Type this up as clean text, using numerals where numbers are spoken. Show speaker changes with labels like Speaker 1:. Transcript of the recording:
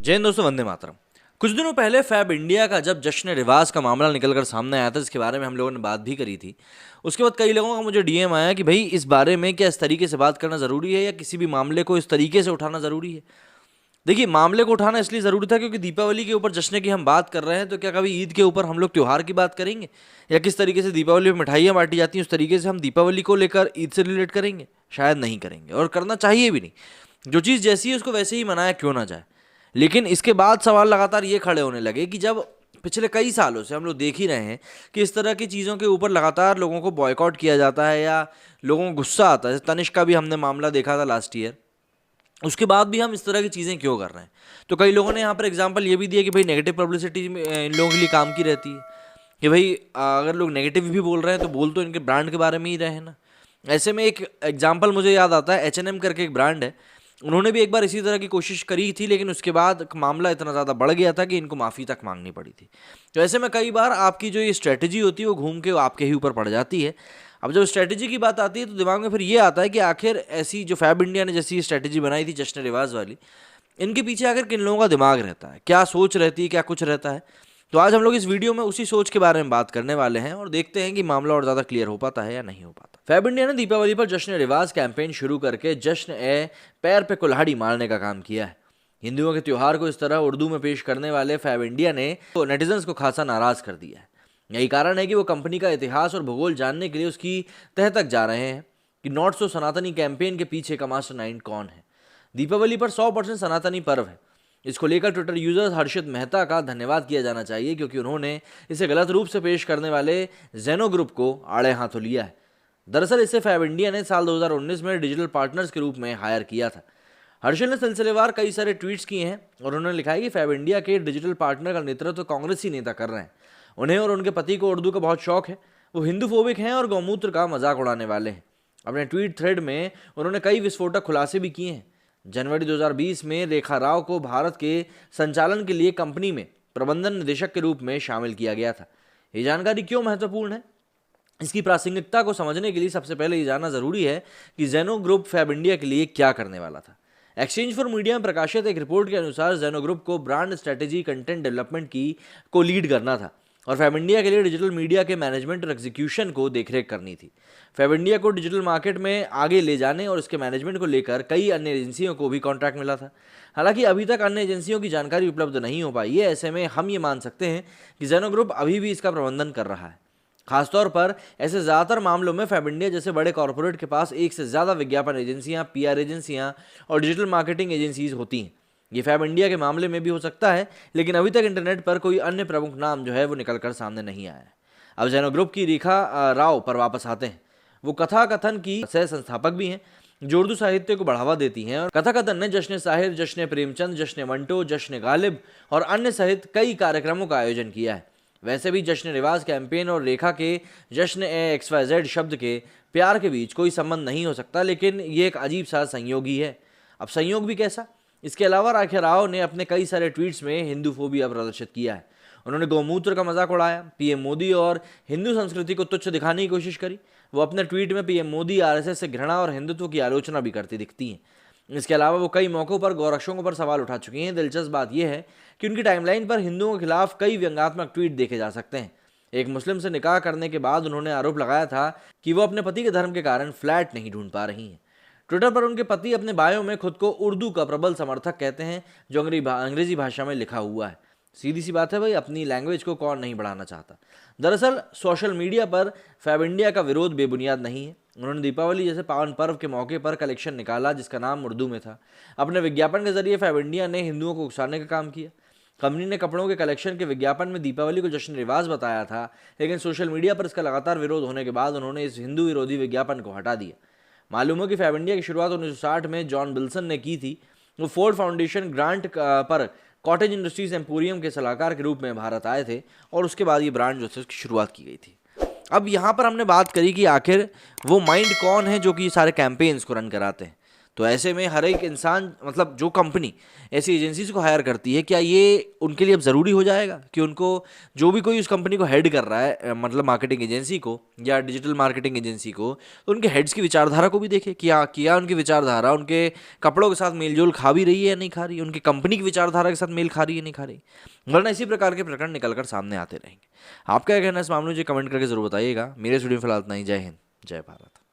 Speaker 1: जय हिंद दोस्तों, वंदे मातरम। कुछ दिनों पहले फैब इंडिया का जब जश्न रिवाज का मामला निकलकर सामने आया था, जिसके बारे में हम लोगों ने बात भी करी थी, उसके बाद कई लोगों का मुझे डीएम आया कि भाई इस बारे में क्या इस तरीके से बात करना ज़रूरी है या किसी भी मामले को इस तरीके से उठाना ज़रूरी है। देखिए, मामले को उठाना इसलिए ज़रूरी था क्योंकि दीपावली के ऊपर जश्न की हम बात कर रहे हैं, तो क्या कभी ईद के ऊपर हम लोग त्यौहार की बात करेंगे या किस तरीके से दीपावली में मिठाइयाँ बांटी जाती हैं उस तरीके से हम दीपावली को लेकर ईद से रिलेट करेंगे? शायद नहीं करेंगे और करना चाहिए भी नहीं। जो चीज़ जैसी है उसको वैसे ही मनाया क्यों ना जाए। लेकिन इसके बाद सवाल लगातार ये खड़े होने लगे कि जब पिछले कई सालों से हम लोग देख ही रहे हैं कि इस तरह की चीज़ों के ऊपर लगातार लोगों को बॉयकॉट किया जाता है या लोगों को गुस्सा आता है। तनिष्क का भी हमने मामला देखा था लास्ट ईयर, उसके बाद भी हम इस तरह की चीज़ें क्यों कर रहे हैं। तो कई लोगों ने यहाँ पर एग्जांपल ये भी दिया कि भाई नेगेटिव पब्लिसिटी इन लोगों के लिए काम की रहती है कि भाई अगर लोग नेगेटिव भी बोल रहे हैं तो बोल तो इनके ब्रांड के बारे में ही रहे हैं ना। ऐसे में एक एग्जांपल मुझे याद आता है, H&M करके एक ब्रांड है, उन्होंने भी एक बार इसी तरह की कोशिश करी थी, लेकिन उसके बाद मामला इतना ज़्यादा बढ़ गया था कि इनको माफ़ी तक मांगनी पड़ी थी। तो ऐसे में कई बार आपकी जो ये स्ट्रेटजी होती है वो घूम के आपके ही ऊपर पड़ जाती है। अब जब स्ट्रेटजी की बात आती है तो दिमाग में फिर ये आता है कि आखिर ऐसी जो फैब इंडिया ने जैसी स्ट्रेटजी बनाई थी जश्न रिवाज वाली, इनके पीछे आखिर किन लोगों का दिमाग रहता है, क्या सोच रहती है, क्या कुछ रहता है। तो आज हम लोग इस वीडियो में उसी सोच के बारे में बात करने वाले हैं और देखते हैं कि मामला और ज़्यादा क्लियर हो पाता है या नहीं हो पाता। फैब इंडिया ने दीपावली पर जश्न रिवाज कैंपेन शुरू करके जश्न ए पैर पे कुल्हाड़ी मारने का काम किया है। हिंदुओं के त्यौहार को इस तरह उर्दू में पेश करने वाले फैब इंडिया ने तो नेटिजन्स को खासा नाराज कर दिया है। यही कारण है कि वो कंपनी का इतिहास और भूगोल जानने के लिए उसकी तह तक जा रहे हैं कि नॉट सो सनातनी कैंपेन के पीछे का मास्टरमाइंड कौन है। दीपावली पर 100% सनातनी पर्व है। इसको लेकर ट्विटर यूजर हर्षित मेहता का धन्यवाद किया जाना चाहिए क्योंकि उन्होंने इसे गलत रूप से पेश करने वाले जेनो ग्रुप को आड़े हाथों लिया है। दरअसल इसे फैब इंडिया ने साल 2019 में डिजिटल पार्टनर्स के रूप में हायर किया था। हर्षिल ने सिलसिलेवार कई सारे ट्वीट्स किए हैं और उन्होंने लिखा है कि फैब इंडिया के डिजिटल पार्टनर का नेतृत्व तो कांग्रेसी नेता कर रहे हैं। उन्हें और उनके पति को उर्दू का बहुत शौक है। वो हिंदू फोबिक हैं और गौमूत्र का मजाक उड़ाने वाले हैं। अपने ट्वीट थ्रेड में उन्होंने कई विस्फोटक खुलासे भी किए हैं। जनवरी 2020 में रेखा राव को भारत के संचालन के लिए कंपनी में प्रबंधन निदेशक के रूप में शामिल किया गया था। ये जानकारी क्यों महत्वपूर्ण है? इसकी प्रासंगिकता को समझने के लिए सबसे पहले ये जानना जरूरी है कि जेनो ग्रुप फैब इंडिया के लिए क्या करने वाला था। एक्सचेंज फॉर मीडिया में प्रकाशित एक रिपोर्ट के अनुसार जेनो ग्रुप को ब्रांड स्ट्रेटेजी, कंटेंट डेवलपमेंट को लीड करना था और फैब इंडिया के लिए डिजिटल मीडिया के मैनेजमेंट और एग्जीक्यूशन को देखरेख करनी थी। फैब इंडिया को डिजिटल मार्केट में आगे ले जाने और इसके मैनेजमेंट को लेकर कई अन्य एजेंसियों को भी कॉन्ट्रैक्ट मिला था। हालांकि अभी तक अन्य एजेंसियों की जानकारी उपलब्ध नहीं हो पाई है। ऐसे में हम ये मान सकते हैं कि जेनो ग्रुप अभी भी इसका प्रबंधन कर रहा है। खासतौर पर ऐसे ज़्यादातर मामलों में फैब इंडिया जैसे बड़े कॉरपोरेट के पास एक से ज़्यादा विज्ञापन एजेंसियां, पीआर एजेंसियां और डिजिटल मार्केटिंग एजेंसीज होती हैं। ये फैब इंडिया के मामले में भी हो सकता है, लेकिन अभी तक इंटरनेट पर कोई अन्य प्रमुख नाम जो है वो निकलकर सामने नहीं आया है। अब जेनो ग्रुप की रेखा राव पर वापस आते हैं। वो कथा कथन की सह संस्थापक भी हैं जो उर्दू साहित्य को बढ़ावा देती हैं और कथा कथन ने जश्न साहिर, जश्न प्रेमचंद, जश्न मंटो, जश्न गालिब और अन्य सहित कई कार्यक्रमों का आयोजन किया है। वैसे भी जश्न रिवाज कैंपेन और रेखा के जश्न ए XYZ शब्द के प्यार के बीच कोई संबंध नहीं हो सकता, लेकिन ये एक अजीब सा संयोग ही है। अब संयोग भी कैसा? इसके अलावा रेखा राव ने अपने कई सारे ट्वीट्स में हिंदू फोबिया प्रदर्शित किया है। उन्होंने गौमूत्र का मजाक उड़ाया, पीएम मोदी और हिंदू संस्कृति को तुच्छ दिखाने की कोशिश करी। वो अपने ट्वीट में पीएम मोदी, आरएसएस से घृणा और हिंदुत्व की आलोचना भी करती दिखती हैं। इसके अलावा वो कई मौक़ों पर गौरक्षकों पर सवाल उठा चुकी हैं। दिलचस्प बात यह है कि उनकी टाइमलाइन पर हिंदुओं के खिलाफ कई व्यंग्यात्मक ट्वीट देखे जा सकते हैं। एक मुस्लिम से निकाह करने के बाद उन्होंने आरोप लगाया था कि वो अपने पति के धर्म के कारण फ्लैट नहीं ढूंढ पा रही हैं। ट्विटर पर उनके पति अपने बायो में खुद को उर्दू का प्रबल समर्थक कहते हैं, जो अंग्रेजी भाषा में लिखा हुआ है। सीधी सी बात है भाई, अपनी लैंग्वेज को कौन नहीं बढ़ाना चाहता। दरअसल सोशल मीडिया पर फैब इंडिया का विरोध बेबुनियाद नहीं है। उन्होंने दीपावली जैसे पावन पर्व के मौके पर कलेक्शन निकाला जिसका नाम उर्दू में था। अपने विज्ञापन के जरिए फैब इंडिया ने हिंदुओं को उकसाने का काम किया। कंपनी ने कपड़ों के कलेक्शन के विज्ञापन में दीपावली को जश्न रिवाज बताया था, लेकिन सोशल मीडिया पर इसका लगातार विरोध होने के बाद उन्होंने इस हिंदू विरोधी विज्ञापन को हटा दिया। मालूम हो कि फैब इंडिया की शुरुआत 1960 में जॉन बिल्सन ने की थी। वो फोर्ड फाउंडेशन ग्रांट पर कॉटेज इंडस्ट्रीज एम्पोरियम के सलाहकार के रूप में भारत आए थे और उसके बाद ये ब्रांड जो है उसकी शुरुआत की गई थी। अब यहाँ पर हमने बात करी कि आखिर वो माइंड कौन है जो कि सारे कैंपेन्स को रन कराते हैं। तो ऐसे में हर एक इंसान, मतलब जो कंपनी ऐसी एजेंसीज को हायर करती है, क्या ये उनके लिए अब ज़रूरी हो जाएगा कि उनको, जो भी कोई उस कंपनी को हेड कर रहा है, मतलब मार्केटिंग एजेंसी को या डिजिटल मार्केटिंग एजेंसी को, तो उनके हेड्स की विचारधारा को भी देखे, क्या उनकी विचारधारा उनके कपड़ों के साथ मेलजोल खा भी रही है या नहीं खा रही, उनकी कंपनी की विचारधारा के साथ मेल खा रही है नहीं खा रही, वरना इसी प्रकार के प्रकरण निकल कर सामने आते रहेंगे। आपका क्या कहना है इस मामले में, मुझे कमेंट करके जरूर बताइएगा। मेरे स्टूडियो फिलहाल इतना ही। जय हिंद, जय भारत।